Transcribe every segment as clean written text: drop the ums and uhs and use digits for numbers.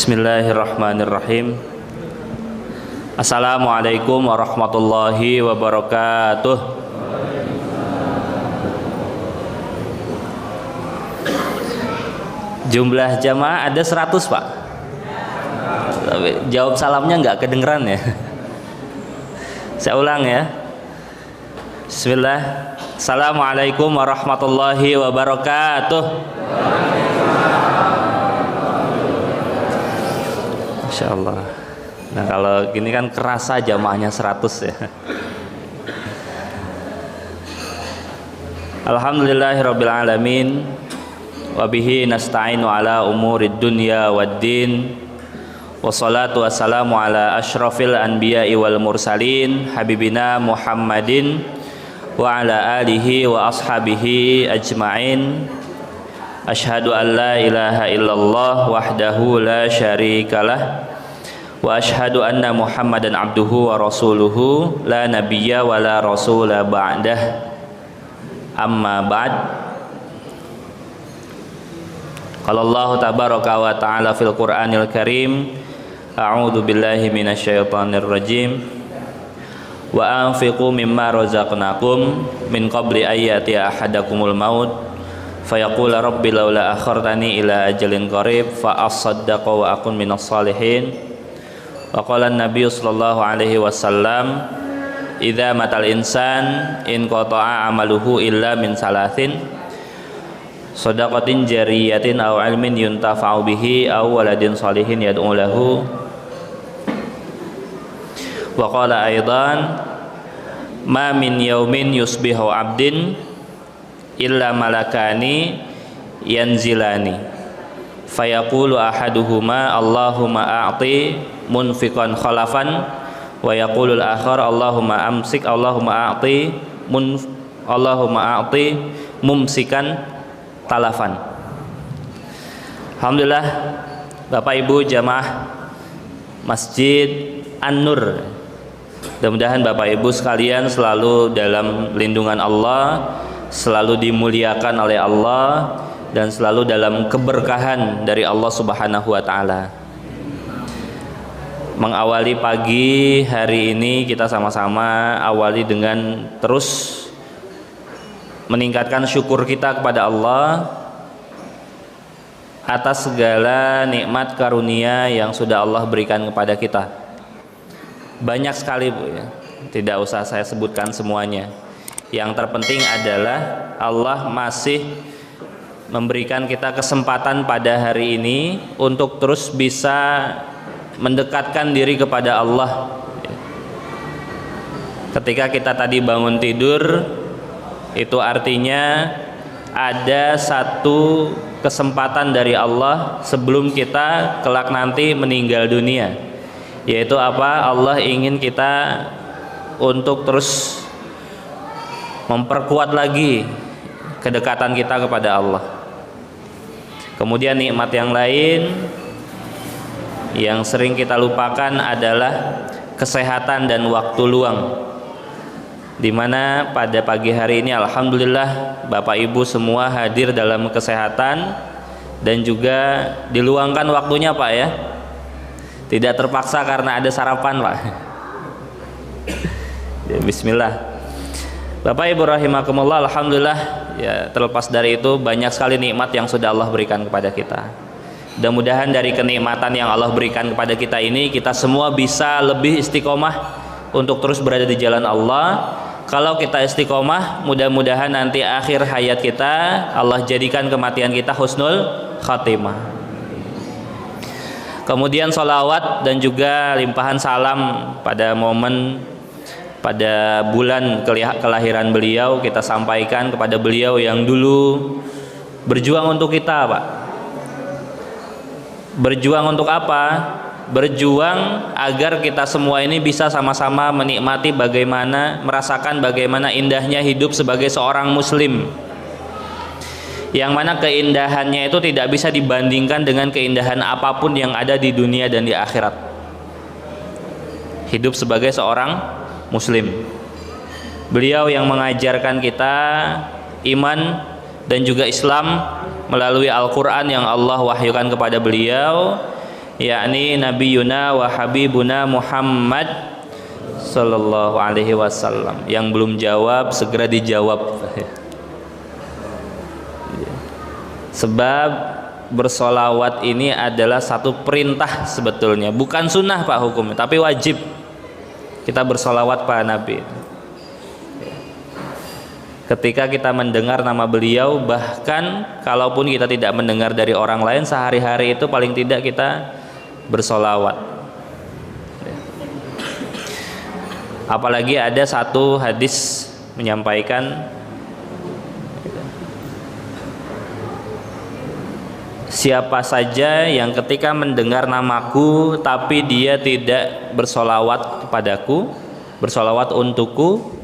Bismillahirrahmanirrahim. Assalamualaikum warahmatullahi wabarakatuh. Jumlah jamaah ada 100 Pak. Jawab salamnya nggak kedengeran ya. Saya ulang ya. Bismillah. Assalamualaikum warahmatullahi wabarakatuh. Masya Allah. Nah kalau gini kan kerasa jamaahnya 100 ya. Alhamdulillahirabbil alamin. Wabihi nasta'inu ala umurid dunya waddin. Wassalatu wassalamu ala asyrafil anbiya'i wal mursalin habibina Muhammadin wa ala alihi wa ashabihi ajma'in. Asyhadu an la ilaha illallah wahdahu la syarikalah wa asyhadu anna Muhammadan abduhu wa rasuluhu la nabiyya wa la rasula ba'dah. Amma ba'd. Qala Allah tabaraka wa ta'ala fil Qur'anil Karim, a'udzu billahi minasyaitonir rajim. Wa anfiqu mimma razaqnakum min qabli ayyati ahadakumul maut fayaqula rabbi laula akhartani ila ajalin qarib fa asaddaqa wa akun minas salihin. Wa qala an-nabiy sallallahu alaihi wasallam, idza matal insan in qata'a amaluhu illa min salathin, shadaqatin jariyatin aw ilmin yuntafa'u bihi aw waladin salihin yad'u lahu. Wa qala aidan, ma min yaumin yusbihu abdin illa malakani yanzilani fayaqulu ahaduhuma Allahumma a'ti munfiqan khalafan wa yaqulu al-akhar Allahumma amsik Allahumma a'ti mumsikan talafan. Alhamdulillah Bapak Ibu jamaah Masjid An-Nur, mudah-mudahan Bapak Ibu sekalian selalu dalam lindungan Allah, selalu dimuliakan oleh Allah, dan selalu dalam keberkahan dari Allah Subhanahu wa ta'ala. Mengawali pagi hari ini kita sama-sama awali dengan terus meningkatkan syukur kita kepada Allah atas segala nikmat karunia yang sudah Allah berikan kepada kita. Banyak sekali Bu ya, tidak usah saya sebutkan semuanya. Yang terpenting adalah Allah masih memberikan kita kesempatan pada hari ini untuk terus bisa mendekatkan diri kepada Allah. Ketika kita tadi bangun tidur, itu artinya ada satu kesempatan dari Allah sebelum kita kelak nanti meninggal dunia, yaitu apa? Allah ingin kita untuk terus memperkuat lagi kedekatan kita kepada Allah. Kemudian nikmat yang lain yang sering kita lupakan adalah kesehatan dan waktu luang, dimana pada pagi hari ini alhamdulillah Bapak Ibu semua hadir dalam kesehatan dan juga diluangkan waktunya Pak ya, tidak terpaksa karena ada sarapan Pak. Ya, bismillah. Bapak Ibu rahimakumullah, alhamdulillah ya, terlepas dari itu banyak sekali nikmat yang sudah Allah berikan kepada kita. Mudah-mudahan dari kenikmatan yang Allah berikan kepada kita ini, kita semua bisa lebih istiqomah untuk terus berada di jalan Allah. Kalau kita istiqomah, mudah-mudahan nanti akhir hayat kita Allah jadikan kematian kita husnul khatimah. Kemudian sholawat dan juga limpahan salam pada momen pada bulan kelahiran beliau kita sampaikan kepada beliau yang dulu berjuang untuk kita Pak. Berjuang untuk apa? Berjuang agar kita semua ini bisa sama-sama menikmati merasakan bagaimana indahnya hidup sebagai seorang muslim, yang mana keindahannya itu tidak bisa dibandingkan dengan keindahan apapun yang ada di dunia dan di akhirat. Hidup sebagai seorang muslim, beliau yang mengajarkan kita iman dan juga Islam melalui Al-Quran yang Allah wahyukan kepada beliau, yakni nabiyuna wa habibuna Muhammad sallallahu alaihi wasallam. Yang belum jawab segera dijawab. Sebab bersolawat ini adalah satu perintah sebetulnya, bukan sunnah Pak hukumnya, tapi wajib kita bersolawat pada Nabi. Ketika kita mendengar nama beliau, bahkan kalaupun kita tidak mendengar dari orang lain, sehari-hari itu paling tidak kita bersolawat. Apalagi ada satu hadis menyampaikan, siapa saja yang ketika mendengar namaku tapi dia tidak bersolawat kepadaku, bersolawat untukku,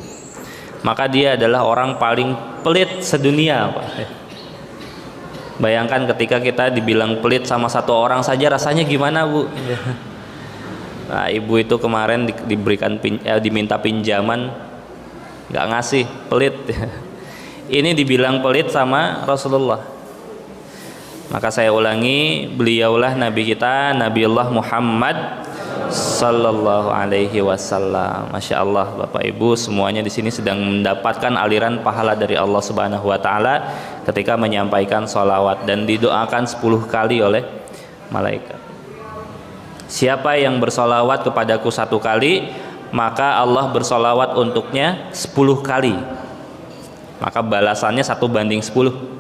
maka dia adalah orang paling pelit sedunia, Pak. Bayangkan ketika kita dibilang pelit sama satu orang saja, rasanya gimana, Bu? Nah, ibu itu kemarin diminta pinjaman, nggak ngasih, pelit. Ini dibilang pelit sama Rasulullah. Maka saya ulangi, beliaulah Nabi kita, Nabiullah Muhammad sallallahu alaihi wasallam. Masya Allah, Bapak Ibu semuanya di sini sedang mendapatkan aliran pahala dari Allah Subhanahu wa taala ketika menyampaikan sholawat dan didoakan 10 kali oleh malaikat. Siapa yang bersolawat kepadaku 1 kali, maka Allah bersolawat untuknya 10 kali. Maka balasannya 1:10.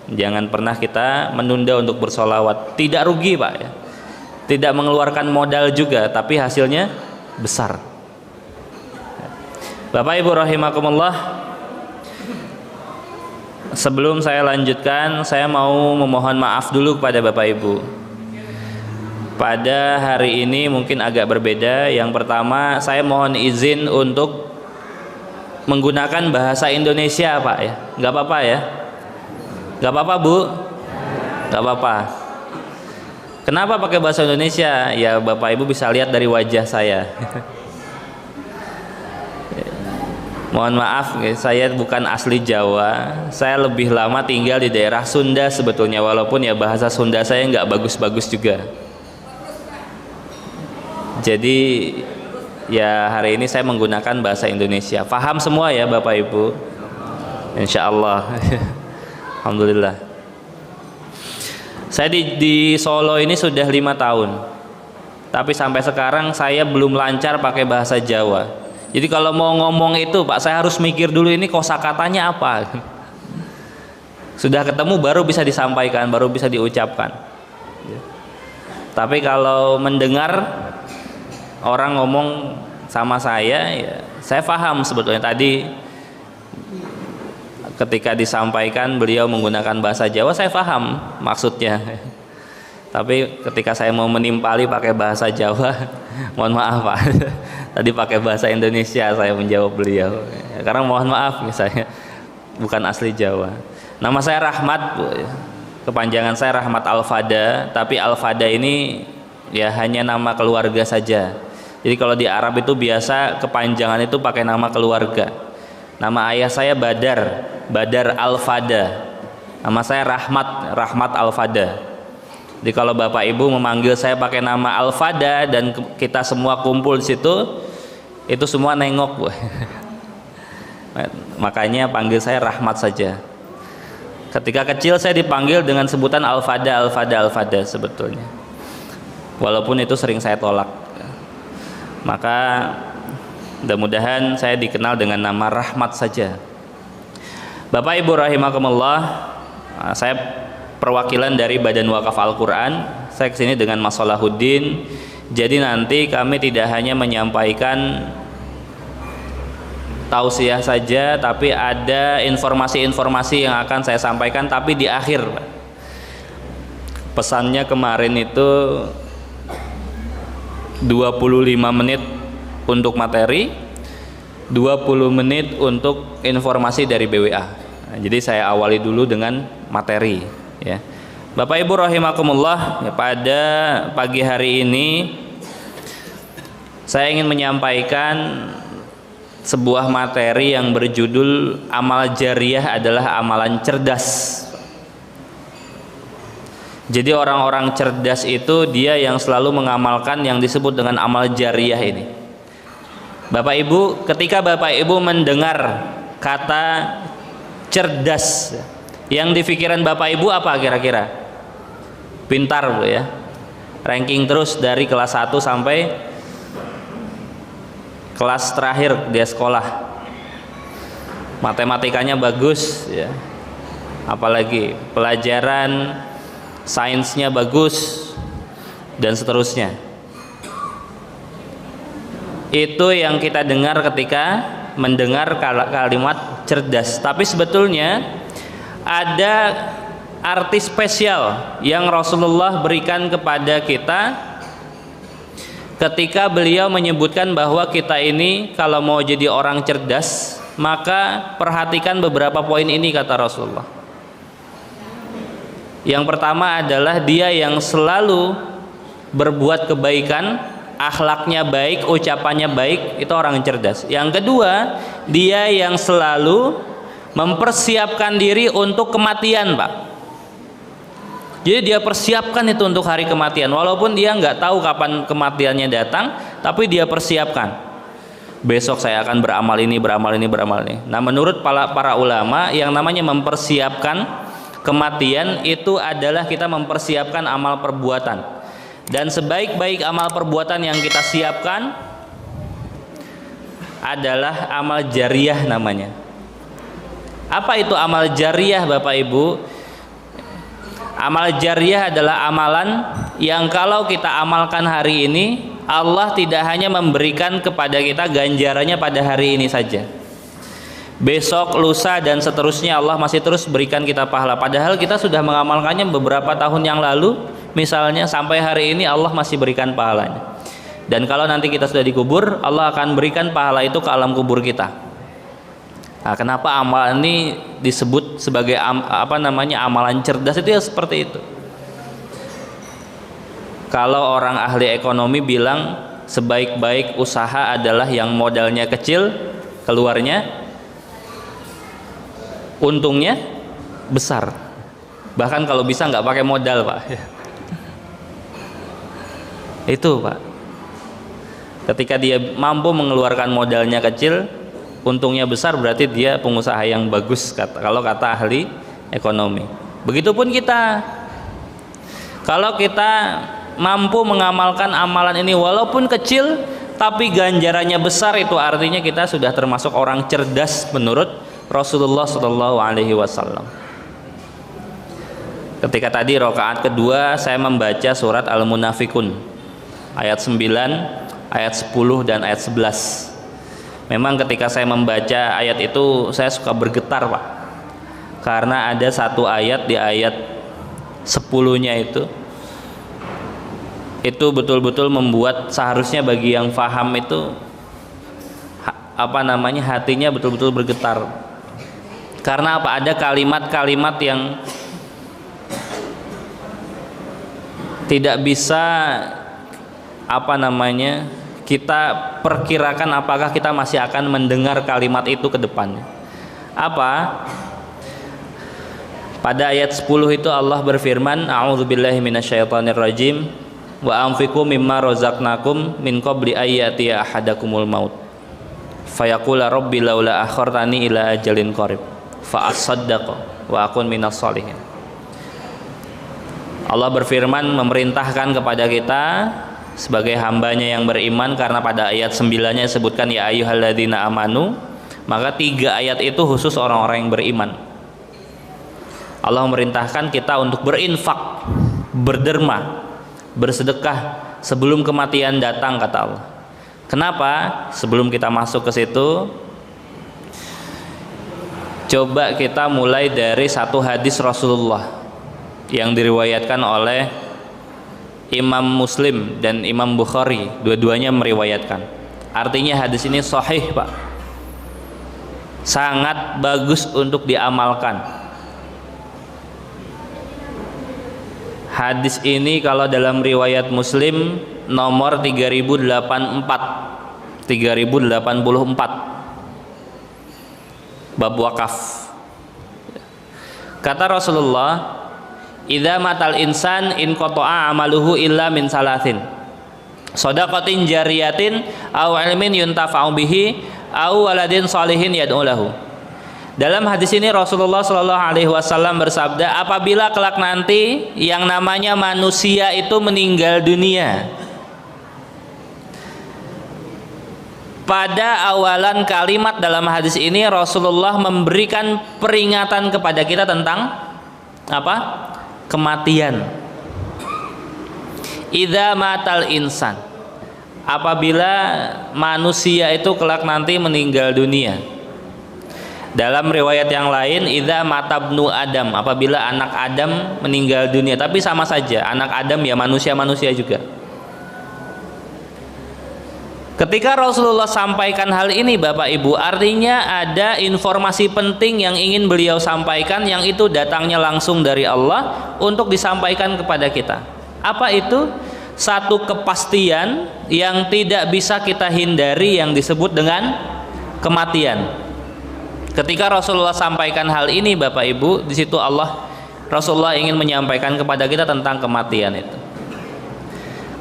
Jangan pernah kita menunda untuk bersolawat. Tidak rugi, Pak, ya. Tidak mengeluarkan modal juga, tapi hasilnya besar. Bapak Ibu rahimakumullah, sebelum saya lanjutkan, saya mau memohon maaf dulu kepada Bapak Ibu. Pada hari ini mungkin agak berbeda. Yang pertama, saya mohon izin untuk menggunakan bahasa Indonesia, Pak, ya. Nggak apa-apa ya? Nggak apa-apa, Bu? Nggak apa-apa. Kenapa pakai bahasa Indonesia? Ya Bapak Ibu bisa lihat dari wajah saya. Mohon maaf, saya bukan asli Jawa. Saya lebih lama tinggal di daerah Sunda sebetulnya, walaupun ya bahasa Sunda saya nggak bagus-bagus juga. Jadi ya hari ini saya menggunakan bahasa Indonesia. Paham semua ya Bapak Ibu? Insya Allah. Alhamdulillah. Saya di Solo ini sudah 5 tahun, tapi sampai sekarang saya belum lancar pakai bahasa Jawa. Jadi kalau mau ngomong itu, Pak, saya harus mikir dulu ini kosakatanya apa. Sudah ketemu baru bisa disampaikan, baru bisa diucapkan. Tapi kalau mendengar orang ngomong sama saya, ya saya paham sebetulnya tadi. Ketika disampaikan beliau menggunakan bahasa Jawa, saya paham maksudnya. Tapi ketika saya mau menimpali pakai bahasa Jawa, mohon maaf, Pak. Tadi pakai bahasa Indonesia saya menjawab beliau. Karena mohon maaf, saya bukan asli Jawa. Nama saya Rahmat, Bu. Kepanjangan saya Rahmat Al-Fada, tapi Al-Fada ini ya hanya nama keluarga saja. Jadi kalau di Arab itu biasa kepanjangan itu pakai nama keluarga. Nama ayah saya Badar Al-Fada. Nama saya Rahmat Al-Fada. Jadi kalau Bapak Ibu memanggil saya pakai nama Al-Fada dan kita semua kumpul di situ, itu semua nengok, Bu. Makanya panggil saya Rahmat saja. Ketika kecil saya dipanggil dengan sebutan Al-Fada sebetulnya. Walaupun itu sering saya tolak. Maka mudah-mudahan saya dikenal dengan nama Rahmat saja. Bapak Ibu rahimakumullah, saya perwakilan dari Badan Wakaf Al-Quran. Saya kesini dengan Mas Salahuddin. Jadi nanti kami tidak hanya menyampaikan tausiah saja, tapi ada informasi-informasi yang akan saya sampaikan, tapi di akhir. Pesannya kemarin itu 25 menit untuk materi, 20 menit untuk informasi dari BWA. Nah, jadi saya awali dulu dengan materi, ya. Bapak Ibu rahimakumullah, ya, pada pagi hari ini saya ingin menyampaikan sebuah materi yang berjudul amal jariyah adalah amalan cerdas. Jadi orang-orang cerdas itu dia yang selalu mengamalkan yang disebut dengan amal jariyah ini. Bapak Ibu, ketika Bapak Ibu mendengar kata cerdas, yang di pikiran Bapak Ibu apa kira-kira? Pintar, Bu, ya. Ranking terus dari kelas 1 sampai kelas terakhir dia sekolah. Matematikanya bagus, ya. Apalagi pelajaran sainsnya bagus dan seterusnya. Itu yang kita dengar ketika mendengar kalimat cerdas. Tapi sebetulnya ada arti spesial yang Rasulullah berikan kepada kita ketika beliau menyebutkan bahwa kita ini kalau mau jadi orang cerdas, maka perhatikan beberapa poin ini, kata Rasulullah. Yang pertama adalah dia yang selalu berbuat kebaikan, akhlaknya baik, ucapannya baik, itu orang yang cerdas. Yang kedua, dia yang selalu mempersiapkan diri untuk kematian, Pak. Jadi dia persiapkan itu untuk hari kematian, walaupun dia nggak tahu kapan kematiannya datang, tapi dia persiapkan. Besok saya akan beramal ini, beramal ini, beramal ini. Nah, menurut para ulama, yang namanya mempersiapkan kematian itu adalah kita mempersiapkan amal perbuatan. Dan sebaik-baik amal perbuatan yang kita siapkan adalah amal jariyah namanya. Apa itu amal jariyah, Bapak Ibu? Amal jariyah adalah amalan yang kalau kita amalkan hari ini, Allah tidak hanya memberikan kepada kita ganjarannya pada hari ini saja. Besok, lusa, dan seterusnya Allah masih terus berikan kita pahala. Padahal kita sudah mengamalkannya beberapa tahun yang lalu, misalnya sampai hari ini Allah masih berikan pahalanya. Dan kalau nanti kita sudah dikubur, Allah akan berikan pahala itu ke alam kubur kita. Nah, kenapa amal ini disebut sebagai amalan cerdas itu ya seperti itu. Kalau orang ahli ekonomi bilang sebaik-baik usaha adalah yang modalnya kecil, keluarnya untungnya besar. Bahkan kalau bisa nggak pakai modal, Pak. Itu, Pak. Ketika dia mampu mengeluarkan modalnya kecil, untungnya besar, berarti dia pengusaha yang bagus, kalau kata ahli ekonomi. Begitupun kita, kalau kita mampu mengamalkan amalan ini walaupun kecil tapi ganjarannya besar, itu artinya kita sudah termasuk orang cerdas menurut Rasulullah SAW. Ketika tadi rakaat kedua saya membaca surat Al-Munafikun ayat 9, ayat 10 dan ayat 11. Memang ketika saya membaca ayat itu saya suka bergetar, Pak, karena ada satu ayat di ayat 10-nya itu betul-betul membuat seharusnya bagi yang faham itu hatinya betul-betul bergetar. Karena apa? Ada kalimat-kalimat yang tidak bisa kita perkirakan apakah kita masih akan mendengar kalimat itu ke depannya. Apa? Pada ayat 10 itu Allah berfirman, a'udzubillahi minasyaitonirrajim, wa anfiqu mimma razaqnakum min qabli ayyatiya ahadakumul maut fayaqula rabbi laula akhartani ila ajalin qarib fa asaddaqa wa akun minas sholihin. Allah berfirman memerintahkan kepada kita sebagai hambanya yang beriman, karena pada ayat 9-nya disebutkan ya ayyuhalladzina amanu, maka 3 ayat itu khusus orang-orang yang beriman. Allah memerintahkan kita untuk berinfak, berderma, bersedekah sebelum kematian datang, kata Allah. Kenapa? Sebelum kita masuk ke situ, coba kita mulai dari satu hadis Rasulullah yang diriwayatkan oleh Imam Muslim dan Imam Bukhari, dua-duanya meriwayatkan. Artinya hadis ini sahih, Pak. Sangat bagus untuk diamalkan. Hadis ini kalau dalam riwayat Muslim nomor 3084 bab wakaf. Kata Rasulullah, idza matal insan in qata'a amaluhu illa min salasin, shadaqatin jariyatin aw ilmin yuntafa'u bihi aw waladin shalihin yad'u lahu. Dalam hadis ini Rasulullah Shallallahu Alaihi Wasallam bersabda, apabila kelak nanti yang namanya manusia itu meninggal dunia, pada awalan kalimat dalam hadis ini Rasulullah memberikan peringatan kepada kita tentang apa? Kematian. Idza matal insan, apabila manusia itu kelak nanti meninggal dunia. Dalam riwayat yang lain, idza matabnu Adam, apabila anak Adam meninggal dunia. Tapi sama saja, anak Adam ya manusia-manusia juga. Ketika Rasulullah sampaikan hal ini Bapak Ibu, artinya ada informasi penting yang ingin beliau sampaikan, yang itu datangnya langsung dari Allah untuk disampaikan kepada kita. Apa itu? Satu kepastian yang tidak bisa kita hindari yang disebut dengan kematian. Ketika Rasulullah sampaikan hal ini Bapak Ibu, di situ Rasulullah ingin menyampaikan kepada kita tentang kematian itu.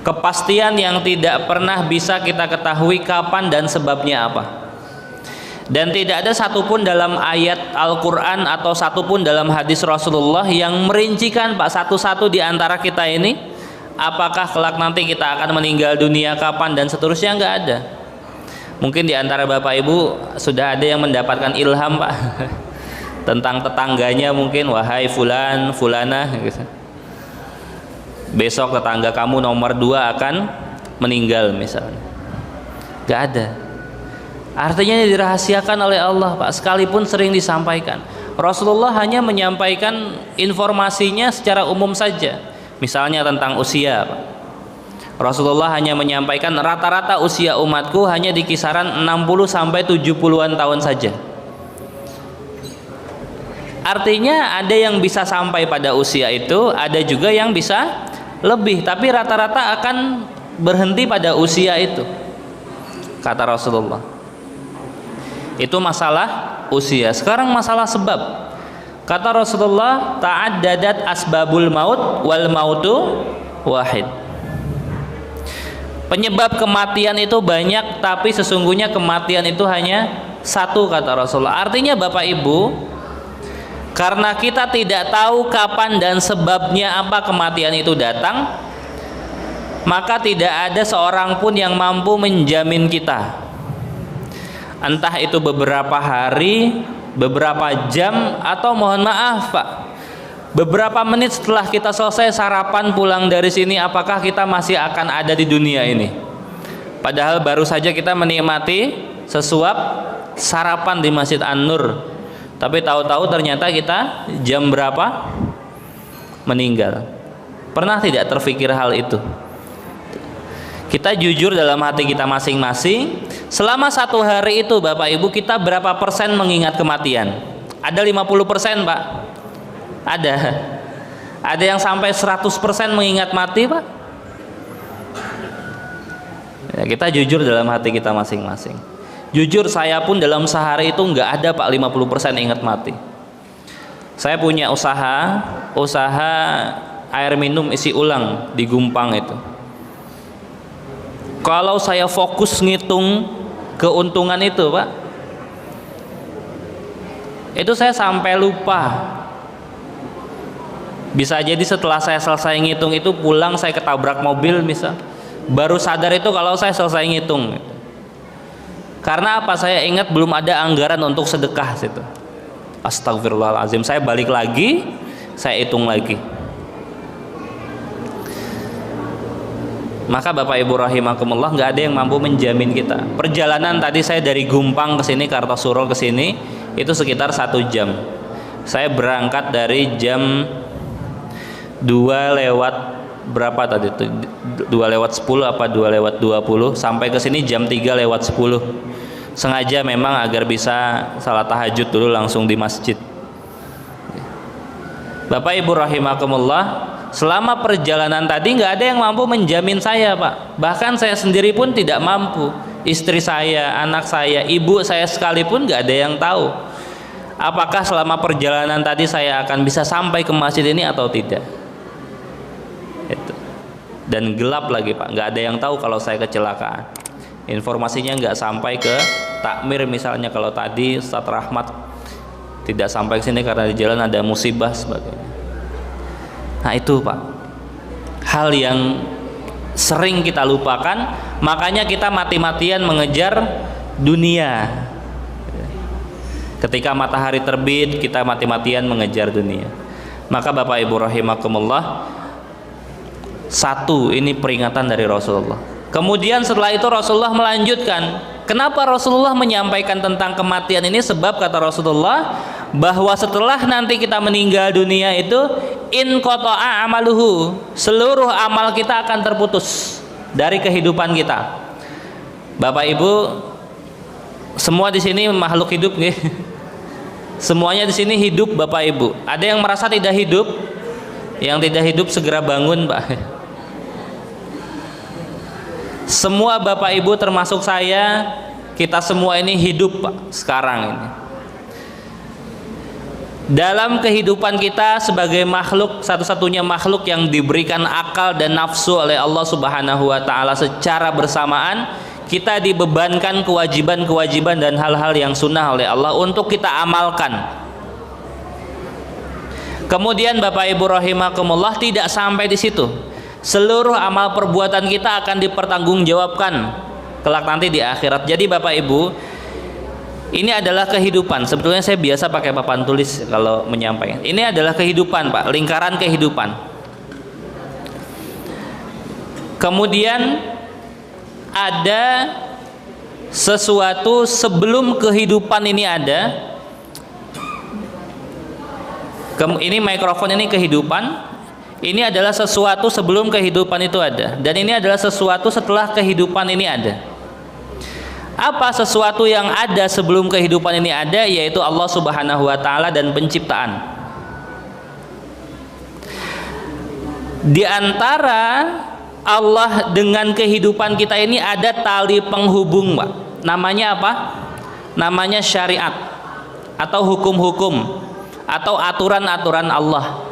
Kepastian yang tidak pernah bisa kita ketahui kapan dan sebabnya apa. Dan tidak ada satupun dalam ayat Al-Quran atau satupun dalam hadis Rasulullah yang merincikan Pak satu-satu di antara kita ini, apakah kelak nanti kita akan meninggal dunia kapan dan seterusnya, nggak ada. Mungkin di antara Bapak Ibu sudah ada yang mendapatkan ilham Pak tentang tetangganya, mungkin wahai fulan, fulana gitu. Besok tetangga kamu nomor 2 akan meninggal misalnya. Gak ada. Artinya ini dirahasiakan oleh Allah Pak, sekalipun sering disampaikan. Rasulullah hanya menyampaikan informasinya secara umum saja. Misalnya tentang usia Pak, Rasulullah hanya menyampaikan rata-rata usia umatku hanya di kisaran 60 sampai 70-an tahun saja. Artinya ada yang bisa sampai pada usia itu, ada juga yang bisa lebih, tapi rata-rata akan berhenti pada usia itu, kata Rasulullah. Itu masalah usia. Sekarang masalah sebab. Kata Rasulullah, ta'addadat asbabul maut wal mautu wahid. Penyebab kematian itu banyak, tapi sesungguhnya kematian itu hanya satu, kata Rasulullah. Artinya Bapak Ibu, karena kita tidak tahu kapan dan sebabnya apa kematian itu datang, maka tidak ada seorang pun yang mampu menjamin kita. Entah itu beberapa hari, beberapa jam, atau mohon maaf Pak, beberapa menit setelah kita selesai sarapan pulang dari sini, apakah kita masih akan ada di dunia ini? Padahal baru saja kita menikmati sesuap sarapan di Masjid An-Nur, tapi tahu-tahu ternyata kita jam berapa meninggal. Pernah tidak terfikir hal itu? Kita jujur dalam hati kita masing-masing, selama satu hari itu Bapak Ibu, kita berapa persen mengingat kematian? Ada 50% Pak? Ada yang sampai 100% mengingat mati Pak? Ya, kita jujur dalam hati kita masing-masing. Jujur saya pun dalam sehari itu nggak ada Pak 50% ingat mati. Saya punya usaha air minum isi ulang di Gumpang itu. Kalau saya fokus ngitung keuntungan itu Pak, itu saya sampai lupa. Bisa jadi setelah saya selesai ngitung itu pulang saya ketabrak mobil misal, baru sadar itu kalau saya selesai ngitung. Karena apa? Saya ingat belum ada anggaran untuk sedekah situ. Astagfirullahaladzim, saya balik lagi, saya hitung lagi. Maka Bapak Ibu rahimakumullah, nggak ada yang mampu menjamin kita. Perjalanan tadi saya dari Gumpang ke sini, Kartosuro ke sini itu sekitar 1 jam. Saya berangkat dari jam 2 lewat berapa tadi itu? 2 lewat 10 apa 2 lewat 20, sampai ke sini jam 3 lewat 10. Sengaja memang agar bisa salat tahajud dulu langsung di masjid. Bapak Ibu rahimakumullah, selama perjalanan tadi nggak ada yang mampu menjamin saya Pak. Bahkan saya sendiri pun tidak mampu. Istri saya, anak saya, ibu saya sekalipun nggak ada yang tahu apakah selama perjalanan tadi saya akan bisa sampai ke masjid ini atau tidak. dan gelap lagi Pak, nggak ada yang tahu kalau saya kecelakaan. Informasinya nggak sampai ke takmir misalnya, kalau tadi Ustaz Rahmat tidak sampai ke sini karena di jalan ada musibah sebagainya. Nah itu Pak, hal yang sering kita lupakan, makanya kita mati-matian mengejar dunia. Ketika matahari terbit, kita mati-matian mengejar dunia. Maka Bapak Ibu rahimakumullah, satu, ini peringatan dari Rasulullah. Kemudian setelah itu Rasulullah melanjutkan. Kenapa Rasulullah menyampaikan tentang kematian ini? Sebab kata Rasulullah bahwa setelah nanti kita meninggal dunia itu in qata'a amaluhu, seluruh amal kita akan terputus dari kehidupan kita. Bapak Ibu semua di sini makhluk hidup nih. Semuanya di sini hidup Bapak Ibu. Ada yang merasa tidak hidup? Yang tidak hidup segera bangun Pak. Semua Bapak Ibu termasuk saya, kita semua ini hidup Pak sekarang ini. Dalam kehidupan kita sebagai makhluk, satu-satunya makhluk yang diberikan akal dan nafsu oleh Allah Subhanahu wa taala secara bersamaan, kita dibebankan kewajiban-kewajiban dan hal-hal yang sunnah oleh Allah untuk kita amalkan. Kemudian Bapak Ibu rahimakumullah, tidak sampai di situ. Seluruh amal perbuatan kita akan dipertanggungjawabkan kelak nanti di akhirat. Jadi Bapak Ibu, ini adalah kehidupan. Sebetulnya saya biasa pakai papan tulis kalau menyampaikan. Ini adalah kehidupan Pak, lingkaran kehidupan. Kemudian ada sesuatu sebelum kehidupan ini ada. Ini mikrofon, ini kehidupan. Ini adalah sesuatu sebelum kehidupan itu ada, dan ini adalah sesuatu setelah kehidupan ini ada. Apa sesuatu yang ada sebelum kehidupan ini ada? Yaitu Allah Subhanahu wa taala dan penciptaan. Di antara Allah dengan kehidupan kita ini ada tali penghubung Pak. Namanya apa? Namanya syariat atau hukum-hukum atau aturan-aturan Allah.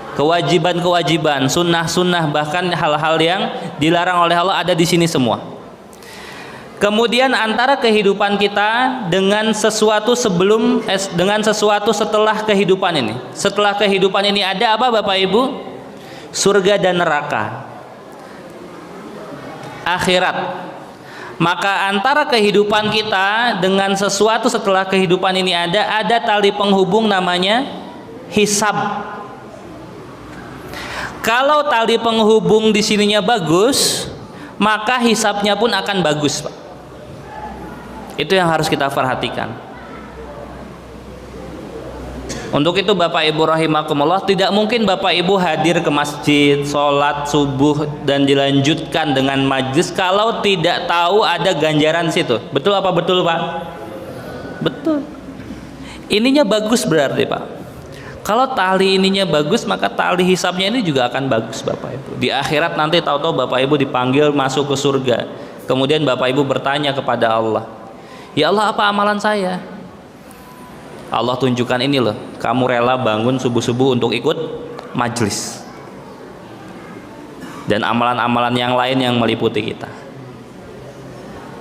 Kewajiban-kewajiban, sunnah-sunnah, bahkan hal-hal yang dilarang oleh Allah ada di sini semua. Kemudian antara kehidupan kita dengan sesuatu sebelum dengan sesuatu setelah kehidupan ini. Setelah kehidupan ini ada apa Bapak Ibu? Surga dan neraka. Akhirat. Maka antara kehidupan kita dengan sesuatu setelah kehidupan ini ada tali penghubung namanya hisab. Kalau tali penghubung di sininya bagus, maka hisabnya pun akan bagus Pak. Itu yang harus kita perhatikan. Untuk itu Bapak Ibu rahimakumullah, tidak mungkin Bapak Ibu hadir ke masjid, sholat subuh dan dilanjutkan dengan majlis kalau tidak tahu ada ganjaran situ. Betul apa betul Pak? Betul. Ininya bagus berarti Pak. Kalau tali ininya bagus, maka tali hisabnya ini juga akan bagus Bapak Ibu. Di akhirat nanti tahu-tahu Bapak Ibu dipanggil masuk ke surga. Kemudian Bapak Ibu bertanya kepada Allah, ya Allah, apa amalan saya? Allah tunjukkan, ini loh, kamu rela bangun subuh-subuh untuk ikut majlis. Dan amalan-amalan yang lain yang meliputi kita.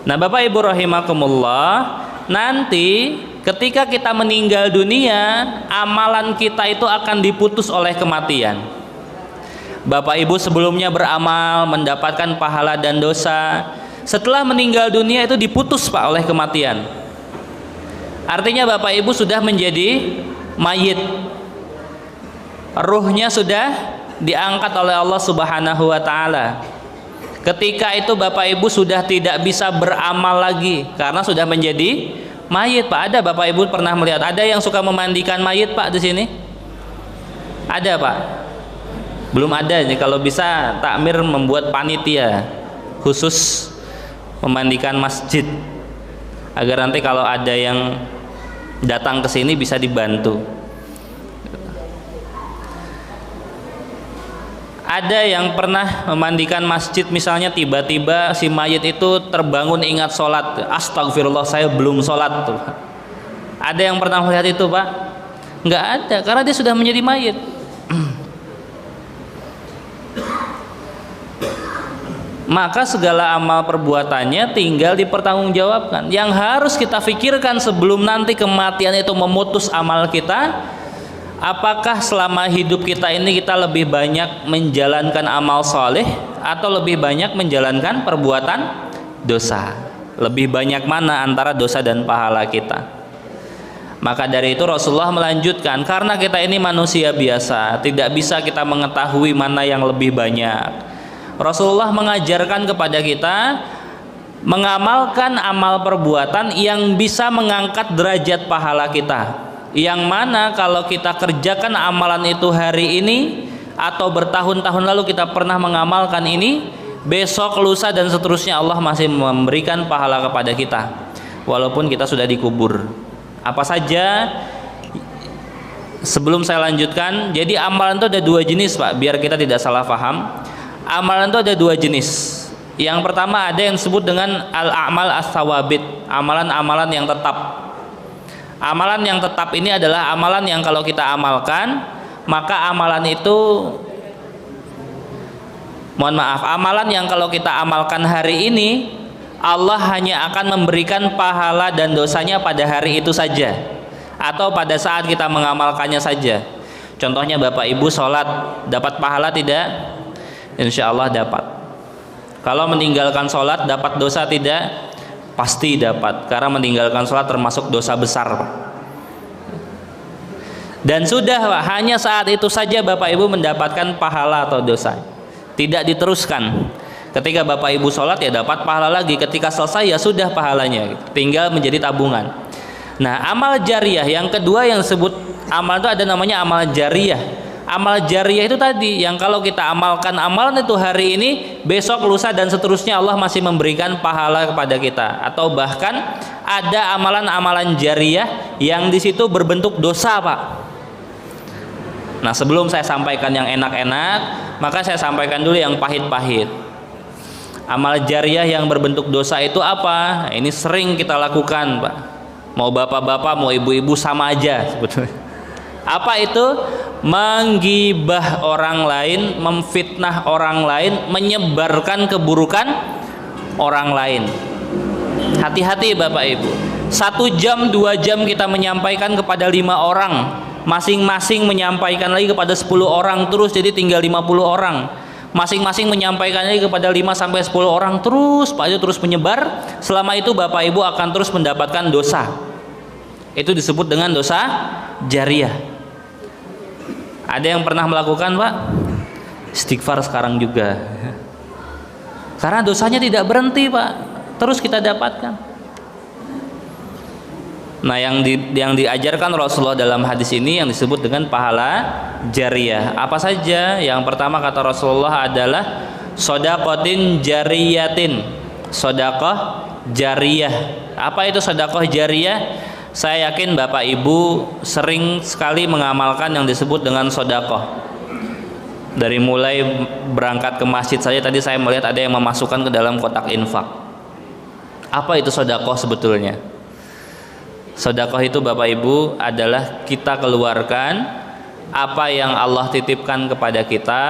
Nah Bapak Ibu rahimakumullah, nanti ketika kita meninggal dunia, amalan kita itu akan diputus oleh kematian. Bapak Ibu sebelumnya beramal, mendapatkan pahala dan dosa. Setelah meninggal dunia itu diputus Pak oleh kematian. Artinya Bapak Ibu sudah menjadi mayit. Ruhnya sudah diangkat oleh Allah Subhanahu wa taala. Ketika itu Bapak Ibu sudah tidak bisa beramal lagi karena sudah menjadi mayit Pak. Ada Bapak Ibu pernah melihat ada yang suka memandikan mayit Pak di sini? Ada Pak? Belum ada nih. Kalau bisa takmir membuat panitia khusus memandikan masjid agar nanti kalau ada yang datang ke sini bisa dibantu. Ada yang pernah memandikan masjid, misalnya tiba-tiba si mayit itu terbangun ingat sholat, astagfirullah saya belum sholat tuh. Ada yang pernah melihat itu Pak? Nggak ada, karena dia sudah menjadi mayit. maka segala amal perbuatannya tinggal dipertanggungjawabkan. Yang harus kita pikirkan sebelum nanti kematian itu memutus amal kita, apakah selama hidup kita ini kita lebih banyak menjalankan amal soleh atau lebih banyak menjalankan perbuatan dosa? Lebih banyak mana antara dosa dan pahala kita? Maka dari itu Rasulullah melanjutkan, karena kita ini manusia biasa, tidak bisa kita mengetahui mana yang lebih banyak. Rasulullah mengajarkan kepada kita mengamalkan amal perbuatan yang bisa mengangkat derajat pahala kita, yang mana kalau kita kerjakan amalan itu hari ini atau bertahun-tahun lalu kita pernah mengamalkan ini, besok, lusa dan seterusnya Allah masih memberikan pahala kepada kita walaupun kita sudah dikubur. Apa saja? Sebelum saya lanjutkan, jadi amalan itu ada dua jenis, Pak, biar kita tidak salah paham. Amalan itu ada dua jenis. Yang pertama ada yang disebut dengan al-a'mal as-sawabit, amalan-amalan yang tetap. Amalan yang tetap ini adalah amalan yang kalau kita amalkan, maka amalan itu, amalan yang kalau kita amalkan hari ini, Allah hanya akan memberikan pahala dan dosanya pada hari itu saja, atau pada saat kita mengamalkannya saja. Contohnya Bapak Ibu sholat, dapat pahala tidak? Insya Allah dapat. Kalau meninggalkan sholat dapat dosa tidak? Pasti dapat, karena meninggalkan sholat termasuk dosa besar, Pak. Dan sudah, Pak, hanya saat itu saja Bapak Ibu mendapatkan pahala atau dosa, tidak diteruskan. Ketika Bapak Ibu sholat ya dapat pahala lagi, ketika selesai ya sudah pahalanya, tinggal menjadi tabungan. Nah, amal jariyah yang kedua yang disebut amal itu ada namanya amal jariyah. Amal jariyah itu tadi yang kalau kita amalkan amalan itu hari ini, besok, lusa dan seterusnya Allah masih memberikan pahala kepada kita. Atau bahkan ada amalan-amalan jariyah yang di situ berbentuk dosa, Pak. Nah, sebelum saya sampaikan yang enak-enak, maka saya sampaikan dulu yang pahit-pahit. Amal jariyah yang berbentuk dosa itu apa? Ini sering kita lakukan, Pak. Mau bapak-bapak, mau ibu-ibu sama aja sebetulnya. Apa itu? Menggibah orang lain, memfitnah orang lain, menyebarkan keburukan orang lain. Hati-hati Bapak Ibu. 1 jam 2 jam kita menyampaikan kepada 5 orang, masing-masing menyampaikan lagi kepada 10 orang, terus jadi tinggal 50 orang. Masing-masing menyampaikan lagi kepada 5 sampai 10 orang, terus Pak itu terus menyebar. Selama itu Bapak Ibu akan terus mendapatkan dosa. Itu disebut dengan dosa jariyah. Ada yang pernah melakukan, Pak? Istighfar sekarang juga. Karena dosanya tidak berhenti, Pak. Terus kita dapatkan. Nah, yang diajarkan Rasulullah dalam hadis ini yang disebut dengan pahala jariyah. Apa saja? Yang pertama kata Rasulullah adalah shadaqatin jariyatin. Shadaqah jariyah. Apa itu shadaqah jariyah? Saya yakin Bapak Ibu sering sekali mengamalkan yang disebut dengan sedekah. Dari mulai berangkat ke masjid saja tadi saya melihat ada yang memasukkan ke dalam kotak infak. Apa itu sedekah sebetulnya? Sedekah itu Bapak Ibu adalah kita keluarkan apa yang Allah titipkan kepada kita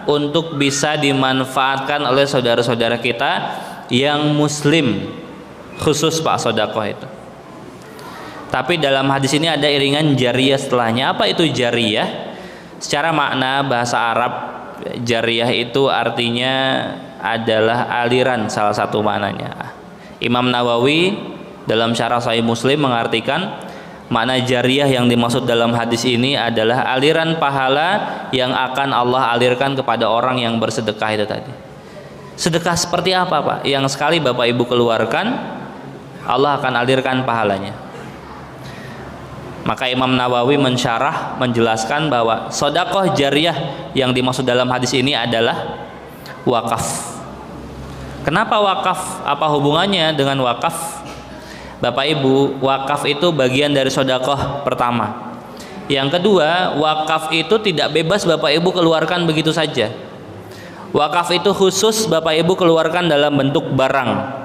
untuk bisa dimanfaatkan oleh saudara-saudara kita yang muslim, khusus Pak sedekah itu. Tapi dalam hadis ini ada iringan jariyah setelahnya. Apa itu jariyah? Secara makna bahasa Arab, jariyah itu artinya adalah aliran, salah satu maknanya. Imam Nawawi dalam Syarah Sahih Muslim mengartikan makna jariyah yang dimaksud dalam hadis ini adalah aliran pahala yang akan Allah alirkan kepada orang yang bersedekah itu tadi. Sedekah seperti apa, Pak? Yang sekali Bapak Ibu keluarkan, Allah akan alirkan pahalanya. Maka Imam Nawawi menjelaskan bahwa sedekah jariyah yang dimaksud dalam hadis ini adalah wakaf. Kenapa wakaf? Apa hubungannya dengan wakaf? Bapak Ibu, wakaf itu bagian dari sedekah pertama. Yang kedua, wakaf itu tidak bebas Bapak Ibu keluarkan begitu saja. Wakaf itu khusus Bapak Ibu keluarkan dalam bentuk barang.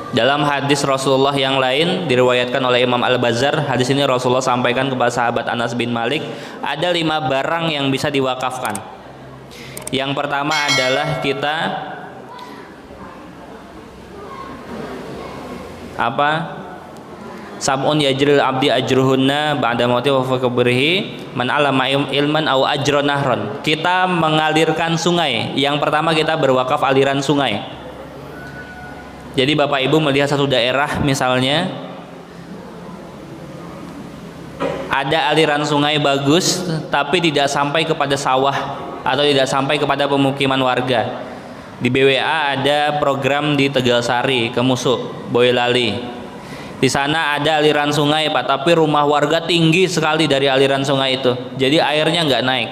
Dalam hadis Rasulullah yang lain diriwayatkan oleh Imam Al-Bazzar, hadis ini Rasulullah sampaikan kepada sahabat Anas bin Malik, ada 5 barang yang bisa diwakafkan. Yang pertama adalah kita sab'un yajril abdi ajruhunna ba'da mauti wa fakabrihi man alama ilman au ajro nahron. Kita mengalirkan sungai. Yang pertama kita berwakaf aliran sungai. Jadi Bapak Ibu melihat satu daerah misalnya ada aliran sungai bagus tapi tidak sampai kepada sawah atau tidak sampai kepada pemukiman warga. Di BWA ada program di Tegalsari, Kemusuk, Boyolali. Di sana ada aliran sungai Pak, tapi rumah warga tinggi sekali dari aliran sungai itu, jadi airnya nggak naik.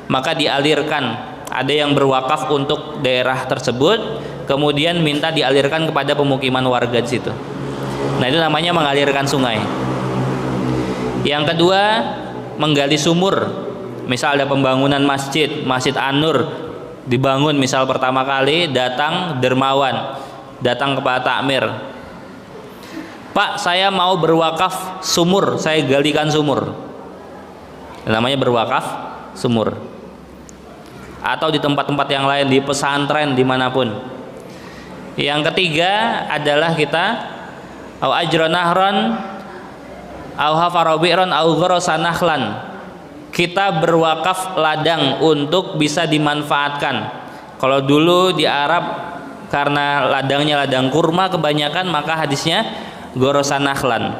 Maka dialirkan, ada yang berwakaf untuk daerah tersebut, kemudian minta dialirkan kepada pemukiman warga di situ. Nah itu namanya mengalirkan sungai. Yang kedua, menggali sumur. Misal ada pembangunan masjid, Masjid An-Nur dibangun misal pertama kali, datang dermawan, datang ke Pak Takmir, Pak, saya mau berwakaf sumur, saya galikan sumur. Namanya berwakaf sumur. Atau di tempat-tempat yang lain, di pesantren, dimanapun. Yang ketiga adalah kita au ajra nahron au hafara bi'ran au gharasa nakhlan. Kita berwakaf ladang untuk bisa dimanfaatkan. Kalau dulu di Arab karena ladangnya ladang kurma kebanyakan, maka hadisnya gorosan nakhlan.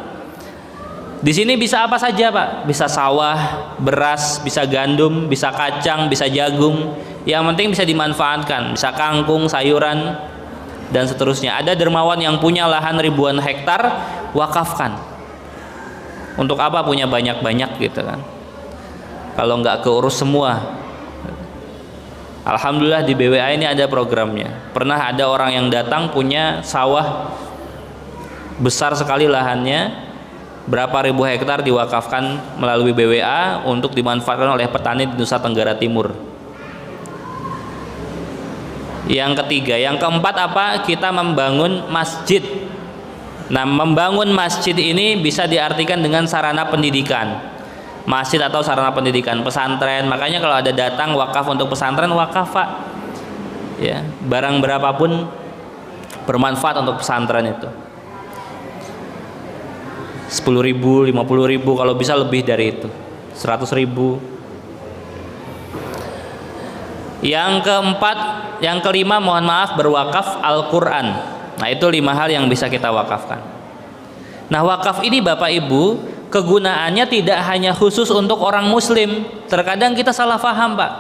Di sini bisa apa saja Pak, bisa sawah, beras, bisa gandum, bisa kacang, bisa jagung. Yang penting bisa dimanfaatkan, bisa kangkung, sayuran, dan seterusnya. Ada dermawan yang punya lahan ribuan hektar, wakafkan. Untuk apa punya banyak-banyak gitu kan? Kalau nggak keurus semua. Alhamdulillah di BWA ini ada programnya. Pernah ada orang yang datang punya sawah besar sekali lahannya, berapa ribu hektar diwakafkan melalui BWA untuk dimanfaatkan oleh petani di Nusa Tenggara Timur. Yang ketiga, yang keempat apa? Kita membangun masjid. Nah, membangun masjid ini bisa diartikan dengan sarana pendidikan. Masjid atau sarana pendidikan, pesantren. Makanya kalau ada datang wakaf untuk pesantren, wakaf Pak. Ya, barang berapapun bermanfaat untuk pesantren itu. 10.000, 50.000, kalau bisa lebih dari itu, 100.000. Yang kelima, mohon maaf, berwakaf Al-Quran. Nah itu 5 hal yang bisa kita wakafkan. Nah wakaf ini Bapak Ibu, kegunaannya tidak hanya khusus untuk orang muslim. Terkadang kita salah paham Pak.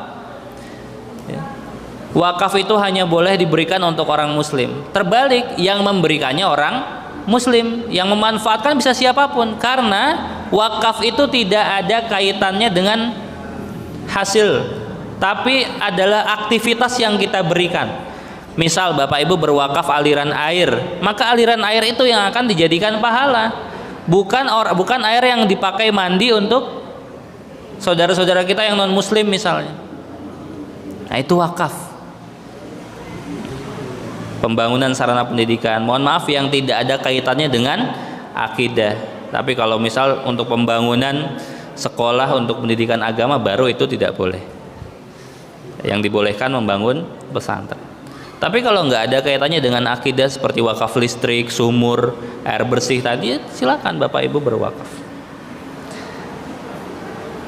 Wakaf itu hanya boleh diberikan untuk orang muslim. Terbalik, yang memberikannya orang muslim, yang memanfaatkan bisa siapapun, karena wakaf itu tidak ada kaitannya dengan hasil, tapi adalah aktivitas yang kita berikan. Misal Bapak Ibu berwakaf aliran air, maka aliran air itu yang akan dijadikan pahala, bukan air yang dipakai mandi untuk saudara-saudara kita yang non muslim misalnya. Nah itu wakaf. Pembangunan sarana pendidikan, mohon maaf, yang tidak ada kaitannya dengan akidah. Tapi kalau misal untuk pembangunan sekolah untuk pendidikan agama, baru itu tidak boleh. Yang dibolehkan membangun pesantren. Tapi kalau nggak ada kaitannya dengan akidah seperti wakaf listrik, sumur, air bersih tadi, silakan Bapak Ibu berwakaf.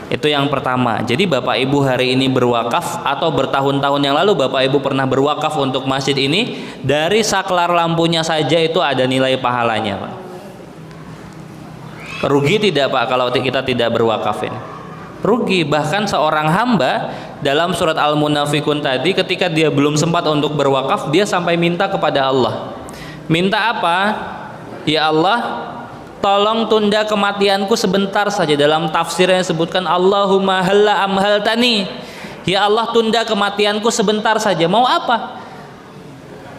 Itu yang pertama. Jadi Bapak Ibu hari ini berwakaf atau bertahun-tahun yang lalu Bapak Ibu pernah berwakaf untuk masjid ini, dari saklar lampunya saja itu ada nilai pahalanya Pak. Rugi tidak Pak kalau kita tidak berwakaf ini? Rugi. Bahkan seorang hamba dalam surat Al-Munafikun tadi, ketika dia belum sempat untuk berwakaf, dia sampai minta kepada Allah. Minta apa? Ya Allah, tolong tunda kematianku sebentar saja. Dalam tafsirnya disebutkan Allahumma halla amhaltani, ya Allah tunda kematianku sebentar saja. Mau apa?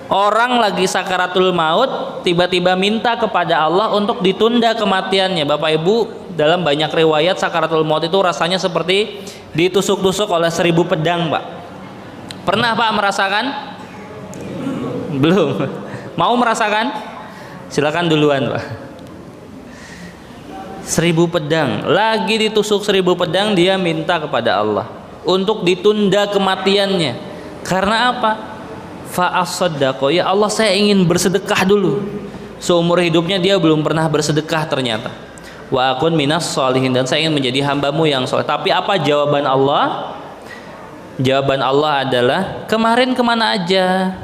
Orang lagi sakaratul maut tiba-tiba minta kepada Allah untuk ditunda kematiannya. Bapak Ibu, dalam banyak riwayat sakaratul maut itu rasanya seperti ditusuk-tusuk oleh 1000 pedang Pak. Pernah Pak merasakan? Belum. Mau merasakan? Silakan duluan Pak. 1000 pedang, lagi ditusuk 1000 pedang, dia minta kepada Allah. untuk ditunda kematiannya. Karena apa? Fa'asaddaqo, ya Allah saya ingin bersedekah dulu. Seumur hidupnya dia belum pernah bersedekah ternyata. Wa akun minas sholihin, dan saya ingin menjadi hambamu yang soleh. Tapi apa jawaban Allah? Jawaban Allah adalah, kemarin kemana aja?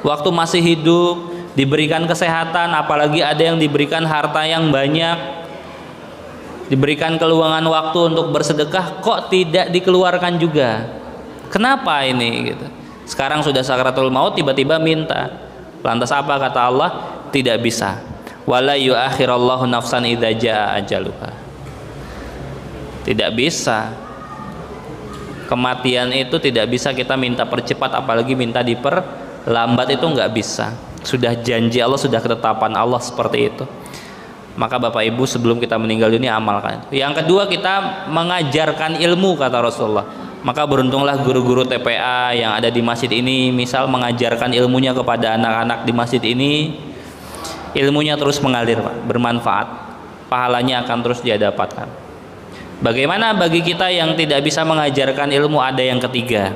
Waktu masih hidup diberikan kesehatan, apalagi ada yang diberikan harta yang banyak, diberikan keluangan waktu untuk bersedekah, kok tidak dikeluarkan juga? Kenapa ini gitu? Sekarang sudah sakaratul maut tiba-tiba minta. Lantas apa kata Allah? Tidak bisa. Wala yu'akhirallahu nafsan idza jaa ajaluha. Tidak bisa. Kematian itu tidak bisa kita minta percepat, apalagi minta diperlambat, itu nggak bisa. Sudah janji Allah, sudah ketetapan Allah seperti itu. Maka Bapak Ibu sebelum kita meninggal dunia amalkan. Yang kedua, kita mengajarkan ilmu kata Rasulullah. Maka beruntunglah guru-guru TPA yang ada di masjid ini, misal mengajarkan ilmunya kepada anak-anak di masjid ini, ilmunya terus mengalir Pak, bermanfaat, pahalanya akan terus dia dapatkan. Bagaimana bagi kita yang tidak bisa mengajarkan ilmu? Ada yang ketiga,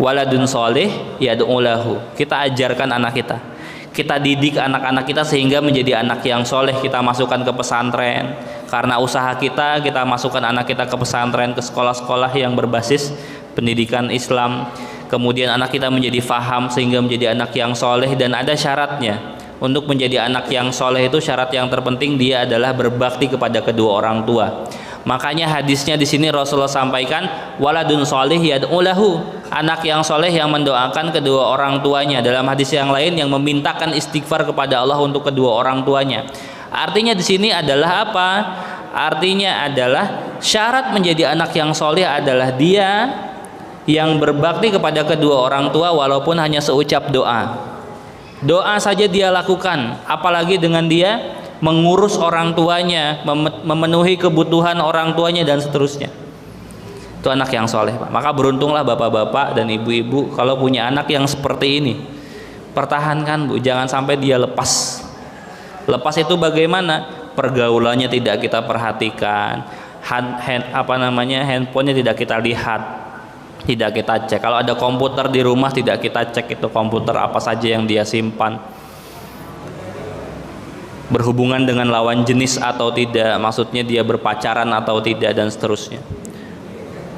waladun soleh yad'u lahu. Kita ajarkan anak kita, kita didik anak-anak kita sehingga menjadi anak yang soleh. Kita masukkan ke pesantren, karena usaha kita masukkan anak kita ke pesantren, ke sekolah-sekolah yang berbasis pendidikan Islam. Kemudian anak kita menjadi faham sehingga menjadi anak yang soleh. Dan ada syaratnya. Untuk menjadi anak yang soleh itu syarat yang terpenting, dia adalah berbakti kepada kedua orang tua. Makanya hadisnya di sini Rasulullah sampaikan, waladun soleh yad'u lahu, anak yang soleh yang mendoakan kedua orang tuanya. Dalam hadis yang lain, yang memintakan istighfar kepada Allah untuk kedua orang tuanya. Artinya di sini adalah apa? Artinya adalah syarat menjadi anak yang soleh adalah dia yang berbakti kepada kedua orang tua walaupun hanya seucap doa. Doa saja dia lakukan, apalagi dengan dia mengurus orang tuanya, memenuhi kebutuhan orang tuanya dan seterusnya. Itu anak yang soleh Pak. Maka beruntunglah bapak-bapak dan ibu-ibu kalau punya anak yang seperti ini. Pertahankan Bu, jangan sampai dia lepas. Lepas itu bagaimana? Pergaulannya tidak kita perhatikan, handphonenya tidak kita lihat, tidak kita cek. Kalau ada komputer di rumah tidak kita cek itu komputer apa saja yang dia simpan, berhubungan dengan lawan jenis atau tidak, maksudnya dia berpacaran atau tidak, dan seterusnya.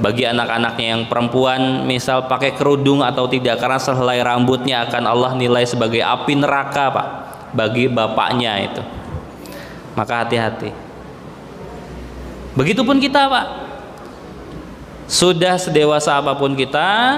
Bagi anak-anaknya yang perempuan misal pakai kerudung atau tidak, karena sehelai rambutnya akan Allah nilai sebagai api neraka Pak, bagi bapaknya itu. Maka hati-hati. Begitupun kita Pak, sudah sedewasa apapun kita,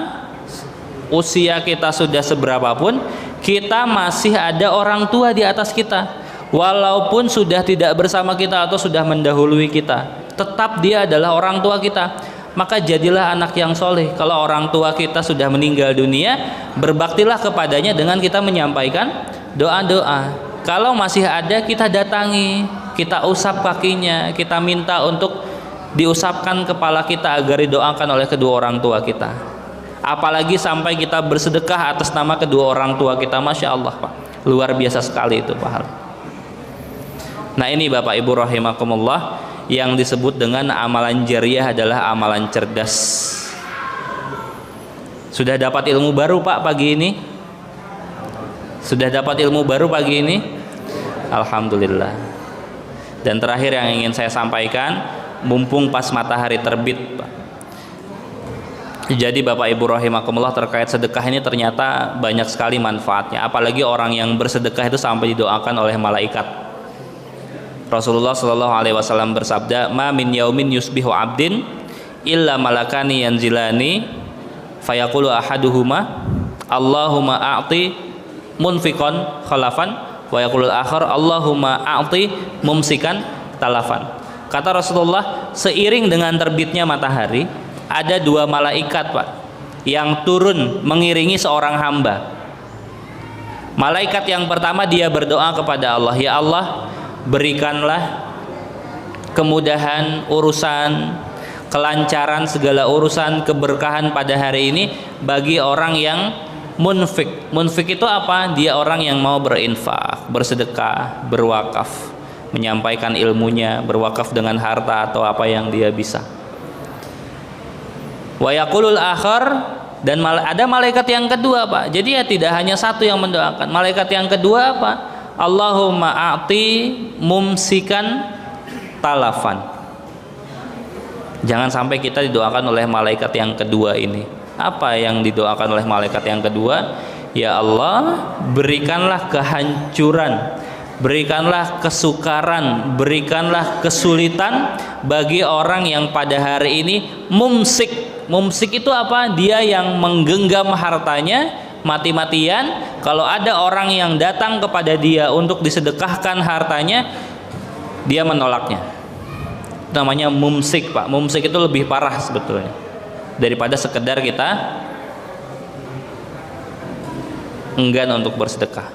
usia kita sudah seberapapun, kita masih ada orang tua di atas kita. Walaupun sudah tidak bersama kita atau sudah mendahului kita, tetap dia adalah orang tua kita. Maka jadilah anak yang soleh. Kalau orang tua kita sudah meninggal dunia, berbaktilah kepadanya dengan kita menyampaikan doa-doa. Kalau masih ada, kita datangi, kita usap kakinya, kita minta untuk diusapkan kepala kita agar didoakan oleh kedua orang tua kita. Apalagi sampai kita bersedekah atas nama kedua orang tua kita, Masya Allah Pak, luar biasa sekali itu pahala. Nah ini Bapak Ibu rahimakumullah, yang disebut dengan amalan jariah adalah amalan cerdas. Sudah dapat ilmu baru Pak pagi ini? Sudah dapat ilmu baru pagi ini? Alhamdulillah. Dan terakhir yang ingin saya sampaikan, mumpung pas matahari terbit Pak. Jadi Bapak Ibu rahimakumullah, terkait sedekah ini ternyata banyak sekali manfaatnya. Apalagi orang yang bersedekah itu sampai didoakan oleh malaikat. Rasulullah Shallallahu Alaihi Wasallam bersabda, ma min yaumin yusbihu abdin illa malakani yanzilani fayaqulu ahaduhuma Allahumma a'ti munfiqan khalafan wa yaqulul akhar Allahumma a'ti mumsikan talafan. Kata Rasulullah, seiring dengan terbitnya matahari, ada dua malaikat Pak yang turun mengiringi seorang hamba. Malaikat yang pertama dia berdoa kepada Allah, ya Allah, berikanlah kemudahan urusan, kelancaran segala urusan, keberkahan pada hari ini bagi orang yang munfik. Munfik itu apa? Dia orang yang mau berinfak, bersedekah, berwakaf, menyampaikan ilmunya, berwakaf dengan harta atau apa yang dia bisa. Wa yaqulul akhar, dan ada malaikat yang kedua, Pak. Jadi ya tidak hanya satu yang mendoakan. Malaikat yang kedua apa? Allahumma a'ti mumsikan talafan. Jangan sampai kita didoakan oleh malaikat yang kedua ini. Apa yang didoakan oleh malaikat yang kedua? Ya Allah, berikanlah kehancuran, berikanlah kesukaran, berikanlah kesulitan bagi orang yang pada hari ini mumsik. Mumsik itu apa? Dia yang menggenggam hartanya mati-matian. Kalau ada orang yang datang kepada dia untuk disedekahkan hartanya, dia menolaknya. Namanya mumsik, Pak. Mumsik itu lebih parah sebetulnya daripada sekedar kita enggan untuk bersedekah.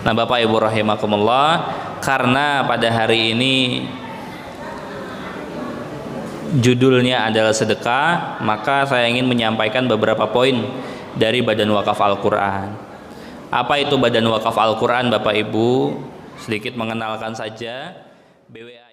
Nah, Bapak Ibu rahimakumullah, karena pada hari ini judulnya adalah sedekah, maka saya ingin menyampaikan beberapa poin dari Badan Wakaf Al-Quran. Apa itu Badan Wakaf Al-Quran, Bapak Ibu? Sedikit mengenalkan saja. BWA